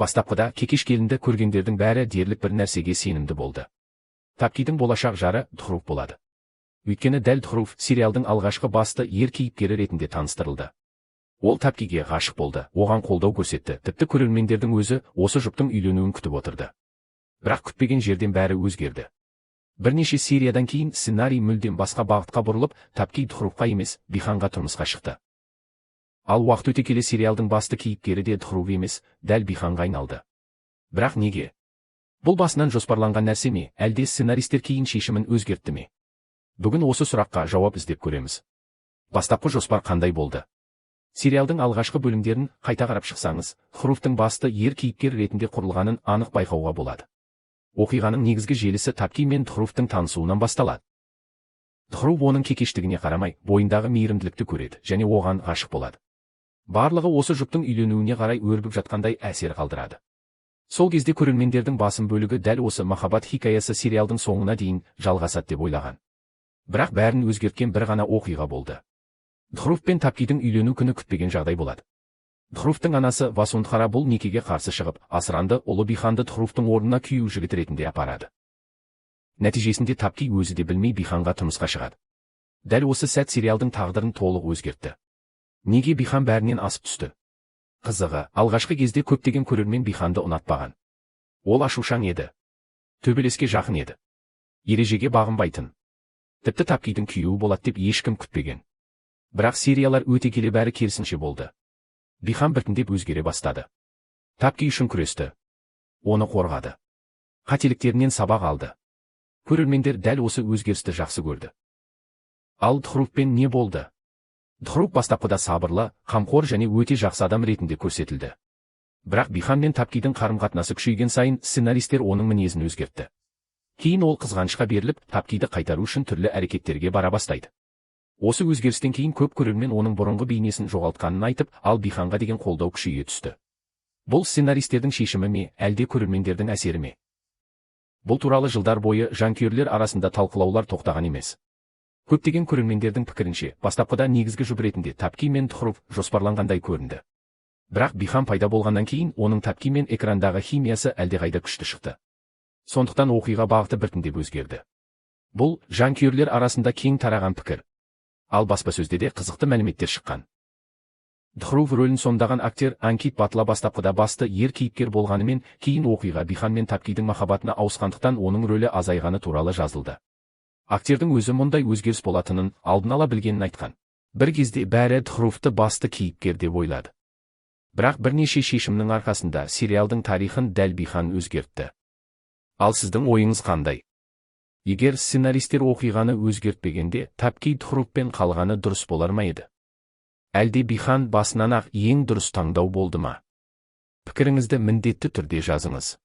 Бастапқыда Кекеш келінді көргендердің бәрі дерлік бір нәрсеге сенімді болды. Тапкидің болашақ жары Дхрув болады. Өйткені дәл Дхрув сериалдың алғашқы басты ер кейіпкері ретінде таныстырылды. Ол Тапкиге ғашық болды, оған қолдау көрсетті, тіпті көрермендердің өзі осы жұптың үйленуін күтіп отырды. Бірақ күтпеген жерден бәрі өзгерді. Бірнеше сериядан кейін сценарий мүлдем басқа бағытқа бұрылып, Тапки Дхрувқа емес, Биханға тұрмысқа шықты. Ал уақыт өте келе сериалдың басты кейіпкері де Дхрув емес, дәл Биханға айналды. Бірақ неге? Бұл басынан жоспарланған нәрсе ме, әлде сценаристер кейін шешімін өзгертті ме? Бүгін осы сұраққа жауап іздеп көреміз. Бастапқы жоспар қандай болды? Сериалдың алғашқы бөлімдерін қайта қарап шықсаңыз, Дхрувтың басты ер кейіпкер ретінде құрылғанын анық байқауға болады. Оқиғаның негізгі желісі Тапки мен Дхрувтың танысуынан басталады. Дхрув оның кекештігіне қарамай, бойындағы мейірімділікті көреді және оған ғашық болады. Барлығы осы жұптың үйленуіне қарай өрбіп жатқандай әсер қалдырады. Сол кезде көрермендердің басым бөлігі дәл осы махаббат хикаясы сериалдың соңына дейін жалғасады деп ойлаған. Бірақ бәрін өзгерткен бір ғана оқиға болды. Дхрув пен Тапкидің үйлену күні күтпеген жағдай болады. Дхрувтың анасы Васундхара бұл некеге қарсы шығып, асыранды ұлы Биханды Дхрувтың орнына күйеу жігіт ретінде апарады. Нәтижесінде Тапки өзі де білмей Биханға тұрмысқа шығады. Дәл осы сәт сериалдың тағдырын толық өзгертті. Неге Бихан бәрінен асып түсті? Қызығы, алғашқы кезде көптеген көрермен Биханды ұнатпаған. Ол ашушаң еді. Төбелеске жақын еді. Ережеге бағынбайтын. Тіпті Тапкидің күйеуі болады деп ешкім күтпеген. Бірақ сериялар өте келе бәрі керісінше болды. Бихан біртіндеп өзгере бастады. Тапки үшін күресті. Оны қорғады. Қателіктерінен сабақ алды. Көрермендер дәл осы өзгерісті жақсы көрді. Ал Дхрувпен не болды? Дхрув бастапқыда сабырлы, қамқор және өте жақсы адам ретінде көрсетілді. Бірақ Бихан мен Тапкидің қарым-қатынасы күшейген сайын сценаристер оның мінезін өзгертті. Кейін ол қызғанышқа беріліп, Тапкиді қайтару үшін түрлі әрекеттерге бара бастайды. Осы өзгерістен кейін көп көрермен оның бұрынғы бейнесін жоғалтқанын айтып, ал Биханға деген қолдау күшейе түсті. Бұл сценаристердің шешімі ме, әлде көрермендердің әсері ме? Бұл туралы жылдар бойы жанкүйерлер арасында талқылаулар тоқтаған емес. Көптеген көрермендердің пікірінше, бастапқыда негізгі жұп ретінде Тапки мен Дхрув жоспарланғандай көрінді. Бірақ Бихан пайда болғаннан кейін оның Тапки мен экрандағы химиясы әлдеқайда күшті шықты. Сондықтан оқиға бағыты біртіндеп өзгерді. Бұл жанкүйерлер арасында кең тараған пікір. Ал баспасөзде де қызықты мәліметтер шыққан. Дхрув рөлін сомдаған актер Анкит Батла бастапқыда басты ер кейіпкер болғанымен, кейін оқиға Бихан мен Тапкидің махаббатына ауысқандықтан оның рөлі азайғаны туралы жазылды. Актердің өзі мұндай өзгеріс болатынын алдын ала білгенін айтқан. Бір кезде бәрі Дхрувты басты кейіпкер деп ойлады. Бірақ бірнеше шешімнің арқасында сериалдың тарихын дәл Бихан өзгертті. Ал сіздің ойыңыз қандай? Егер сценаристер оқиғаны өзгертпегенде, Тапки Дхрувпен қалғаны дұрыс болар ма еді? Әлде Бихан басынан ақ ең дұрыс таңдау болды ма? Пікіріңізді міндетті түрде жазыңыз.